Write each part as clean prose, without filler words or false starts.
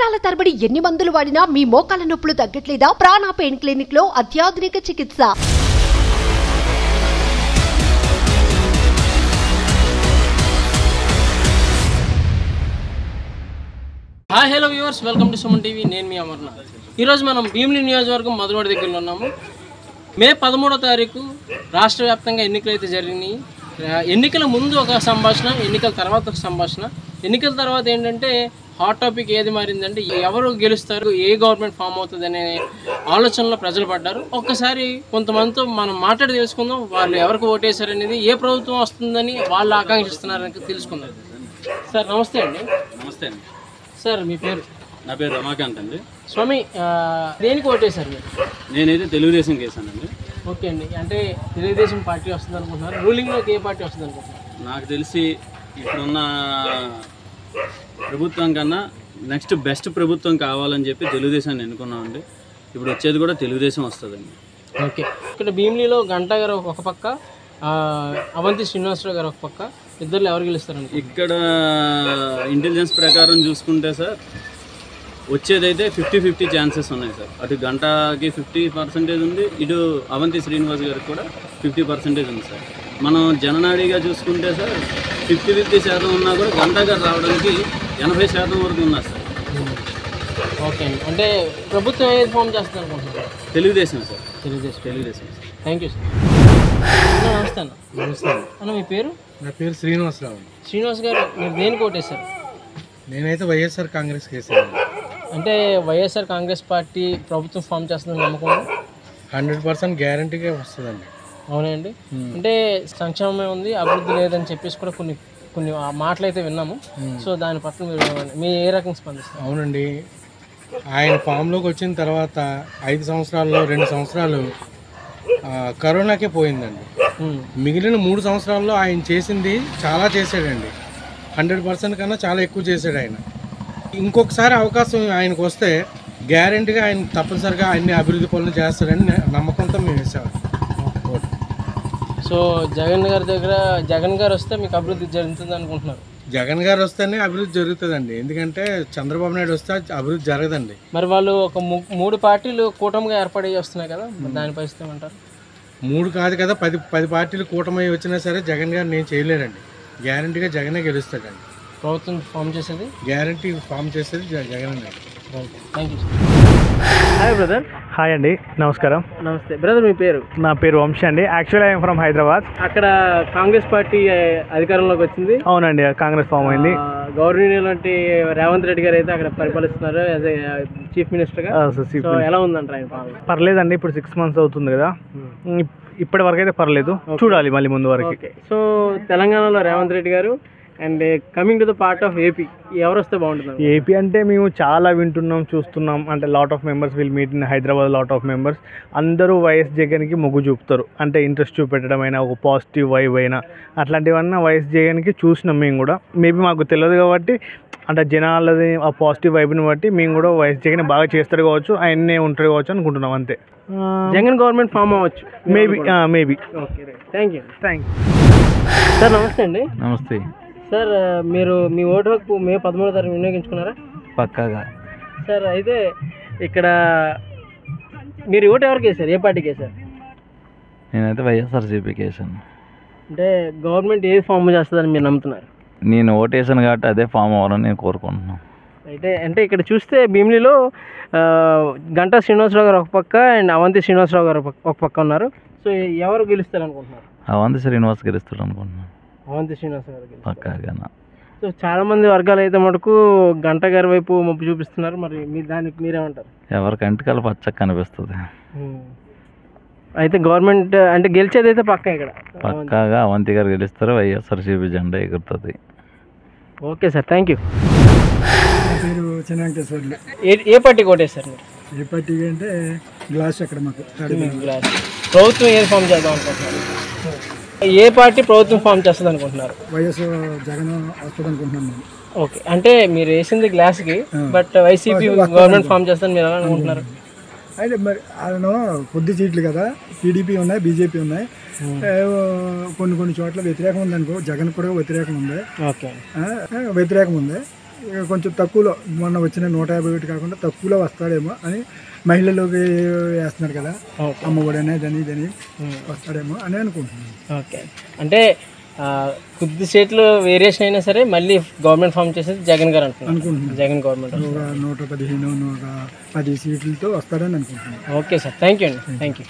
సంవత్సరాల తరబడి ఎన్ని మందులు వాడినా మీ మోకాల నొప్పులు తగ్గట్లేదా? ప్రాణ పెయిన్ క్లినిక్ లో అత్యాధునిక చికిత్స. Hi hello viewers, welcome to Suman TV. నేను మీ అమర్నాథ్. ఈరోజు మనం భీమిలి నియోజకవర్గం మధురవాడ దగ్గరలో ఉన్నాము. మే 13వ తారీఖు రాష్ట్ర వ్యాప్తంగా ఎన్నికలు అయితే జరిగినాయి. ఎన్నికల ముందు ఒక సంభాషణ, ఎన్నికల తర్వాత ఒక సంభాషణ. ఎన్నికల తర్వాత ఏంటంటే హాట్ టాపిక్ ఏది మారిందంటే ఎవరు గెలుస్తారు, ఏ గవర్నమెంట్ ఫామ్ అవుతుంది అనే ఆలోచనలో ప్రజలు పడ్డారు. ఒక్కసారి కొంతమందితో మనం మాట్లాడి తెలుసుకుందాం, వాళ్ళు ఎవరికి ఓటేశారనేది, ఏ ప్రభుత్వం వస్తుందని వాళ్ళు ఆకాంక్షిస్తున్నారని తెలుసుకుందాం. సార్ నమస్తే అండి. నమస్తే అండి. సార్ మీ పేరు? నా పేరు రమాకాంత్ అండి. స్వామి, దేనికి ఓటేశారు మీరు? నేనైతే తెలుగుదేశం కేసానండి. ఓకే అండి. అంటే తెలుగుదేశం పార్టీ వస్తుంది అనుకుంటున్నారు. రూలింగ్లోకి ఏ పార్టీ వస్తుంది అనుకుంటున్నారు? నాకు తెలిసి ఇప్పుడున్న ప్రభుత్వం కన్నా నెక్స్ట్ బెస్ట్ ప్రభుత్వం కావాలని చెప్పి తెలుగుదేశాన్ని ఎన్నుకున్నామండి. ఇప్పుడు వచ్చేది కూడా తెలుగుదేశం వస్తుందండి. ఓకే. ఇక్కడ భీమిలిలో గంటా గారు ఒక పక్క, అవంతి శ్రీనివాసరావు గారు ఒక పక్క, ఇద్దరు ఎవరు గెలుస్తారండి? ఇక్కడ ఇంటెలిజెన్స్ ప్రకారం చూసుకుంటే సార్ వచ్చేదైతే 50-50 ఛాన్సెస్ ఉన్నాయి సార్. అటు గంటాకి 50% ఉంది, ఇటు అవంతి శ్రీనివాస్ గారికి కూడా 50% ఉంది సార్. మనం జననాడిగా చూసుకుంటే సార్ 50% ఉన్నా కూడా గంటా గారు రావడానికి 80% వరకు ఉన్నారు సార్. ఓకే అండి. అంటే ప్రభుత్వం ఏది ఫామ్ చేస్తుంది అనుకుంటున్నారు? Telugu Desam sir. Telugu Desam. Thank you sir. నమస్తే అన్న. నమస్తే అన్న మీ పేరు? నా పేరు శ్రీనివాసరావు. శ్రీనివాస్ గారు, మీరు దేనికి ఓటేశారు? నేనైతే వైఎస్ఆర్ కాంగ్రెస్ కేసాను. అంటే వైఎస్ఆర్ కాంగ్రెస్ పార్టీ ప్రభుత్వం ఫామ్ చేస్తుందని నమ్మకం 100% గ్యారంటీగా వస్తుందండి. అవునండి. అంటే సంక్షేమమే ఉంది, అభివృద్ధి లేదని చెప్పేసి కూడా కొన్ని కొన్ని మాటలు అయితే విన్నాము. సో దాని పట్ల మీరు ఏ రకంగా స్పందిస్తారు? అవునండి, ఆయన ఫామ్లోకి వచ్చిన తర్వాత 5 సంవత్సరాల్లో 2 సంవత్సరాలు కరోనాకే పోయిందండి. మిగిలిన 3 సంవత్సరాల్లో ఆయన చేసింది చాలా చేశాడండి. 100% కన్నా చాలా ఎక్కువ చేశాడు ఆయన. ఇంకొకసారి అవకాశం ఆయనకు వస్తే గ్యారెంటీగా ఆయన తప్పనిసరిగా అన్ని అభివృద్ధి పనులు చేస్తాడని నమ్మకంతో మేము వేసాము. సో జగన్ గారు వస్తే మీకు అభివృద్ధి జరుగుతుంది అనుకుంటున్నారు? జగన్ గారు వస్తేనే అభివృద్ధి జరుగుతుందండి. ఎందుకంటే చంద్రబాబు నాయుడు వస్తే అభివృద్ధి జరగదండి. మరి వాళ్ళు ఒక 3 పార్టీలు కూటమిగా ఏర్పడి వస్తున్నాయి కదా, దాని పరిస్థితి ఏమంటారు? 3 కాదు కదా, 10 పార్టీలు కూటమి వచ్చినా సరే జగన్ గారు నేను చేయలేరండి. గ్యారంటీగా జగనే గెలుస్తాడండి. ప్రభుత్వం ఫామ్ చేసేది గ్యారంటీ ఫామ్ చేసేది జగన్ అండి. Thank you. Hi brother. Hi అండి, నమస్కారం. నమస్తే బ్రదర్, మీ పేరు? నా పేరు వంశీ అండి. Actually I'm from Hyderabad. అక్కడ కాంగ్రెస్ పార్టీ అధికారంలోకి వచ్చింది. అవునండి, కాంగ్రెస్ ఫామ్ అయింది. గవర్నర్ లాంటి రేవంత్ రెడ్డి గారు అయితే అక్కడ పరిపాలిస్తున్నారు యాజ్ ఏ చీఫ్ మినిస్టర్ గా. ఎలా ఉందంటారు ఆయన పాలన? పర్లేదండి, ఇప్పుడు 6 months అవుతుంది కదా, ఇప్పటి వరకు అయితే పర్లేదు. చూడాలి మళ్ళీ ముందు వరకు. సో తెలంగాణలో రేవంత్ రెడ్డి గారు and coming to the part of AP, ఎవరు వస్తే బాగుంటుంది? ఏపీ అంటే మేము చాలా వింటున్నాం, చూస్తున్నాం. అంటే lot of members will meet in Hyderabad. Lot of members అందరూ వైఎస్ జగన్కి మొగ్గు చూపుతారు. అంటే ఇంట్రెస్ట్ చూపెట్టడం అయినా, ఒక పాజిటివ్ వైబ్ అయినా, అట్లాంటివన్నీ వైఎస్ జగన్కి చూసినాం మేము కూడా. మేబీ మాకు తెలియదు కాబట్టి, అంటే జనాలది ఆ పాజిటివ్ వైబ్ని బట్టి మేము కూడా వైఎస్ జగన్ బాగా చేస్తారు కావచ్చు, ఆయన్నే ఉంటారు కావచ్చు అనుకుంటున్నాం అంతే. జగన్ గవర్నమెంట్ ఫామ్ అవ్వచ్చు maybe. Okay, thank you. Thanks sir. నమస్తే అండి. నమస్తే సార్, మీరు మీ ఓటు హక్కు మే 13వ తారీఖు వినియోగించుకున్నారా? పక్కాగా. సార్, అయితే ఇక్కడ మీరు ఓటు ఎవరికి వేశారు? ఏ పార్టీకి వేశారు? నేనైతే వైఎస్ఆర్సీపీకి వేసాను. అంటే గవర్నమెంట్ ఏది ఫామ్ చేస్తుందని మీరు నమ్ముతున్నారు? నేను ఓటేసాను కాబట్టి అదే ఫామ్ అవ్వాలని నేను కోరుకుంటున్నాను. అయితే అంటే ఇక్కడ చూస్తే భీమిలిలో గంటా శ్రీనివాసరావు గారు ఒక పక్క అండ్ అవంతి శ్రీనివాసరావు గారు ఒక పక్క ఉన్నారు. సో ఎవరు గెలుస్తారు అనుకుంటున్నారు? అవంతి శ్రీనివాస్ గెలుస్తాడు అనుకుంటున్నాను. అవంతి శ్రీనివాసరావు గారు పక్కాగా. సో చాలా మంది వర్గాలు అయితే మటుకు గంట గారి వైపు మొప్పు చూపిస్తున్నారు. మరి దానికి మీరేమంటారు? ఎవరి కంటికల పచ్చగా కనిపిస్తుంది. అయితే గవర్నమెంట్ అంటే గెలిచేది అయితే పక్క ఇక్కడ పక్కాగా అవంతి గారు గెలుస్తారు, వైఎస్ఆర్సీపీ జెండా ఎగురుతుంది. Okay sir, thank you. పేరు చిన్న వెంకటేశ్వర్లు. ఏ పార్టీకి ఓటేస్తారు మీరు? ఏ పార్టీ అంటే గ్లాస్ అక్కడ మాకు గ్లాస్. ప్రభుత్వం ఏది ఫామ్ చేద్దాం అనుకుంటున్నారు? ఏ పార్టీ ప్రభుత్వం ఫామ్ చేస్తుంది అనుకుంటున్నారు? వైఎస్ జగన్ వస్తుంది అనుకుంటున్నాను నేను. ఓకే, అంటే మీరు వేసింది గ్లాస్కి, బట్ వైసీపీ గవర్నమెంట్ ఫామ్ చేస్తుందని మీరు ఎలా అనుకుంటున్నారు? అయితే మరి ఆయన కొద్ది సీట్లు కదా, టీడీపీ ఉన్నాయి, బీజేపీ ఉన్నాయి, కొన్ని చోట్ల వ్యతిరేకం ఉంది అనుకో. జగన్ కూడా వ్యతిరేకం ఉంది. ఓకే, వ్యతిరేకం ఉంది. కొంచెం తక్కువలో మొన్న వచ్చిన 151 కాకుండా తక్కువలో వస్తాడేమో అని మహిళలోకి వేస్తున్నారు కదా, అమ్మఒడి అనేది ఇదని వస్తాడేమో అని అనుకుంటున్నాను. ఓకే, అంటే కొద్ది సీట్లు వేరియేషన్ అయినా సరే మళ్ళీ గవర్నమెంట్ ఫామ్ చేసేది జగన్ గారు అనుకుంటున్నాను. జగన్ గవర్నమెంట్ 115, 110 సీట్లతో వస్తాడని అనుకుంటున్నాను. ఓకే సార్, థ్యాంక్ యూ అండి, థ్యాంక్ యూ.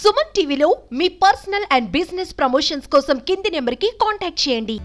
సుమన్ టీవీలో మీ పర్సనల్ అండ్ బిజినెస్ ప్రమోషన్స్ కోసం కింది నెంబర్కి కాంటాక్ట్ చేయండి.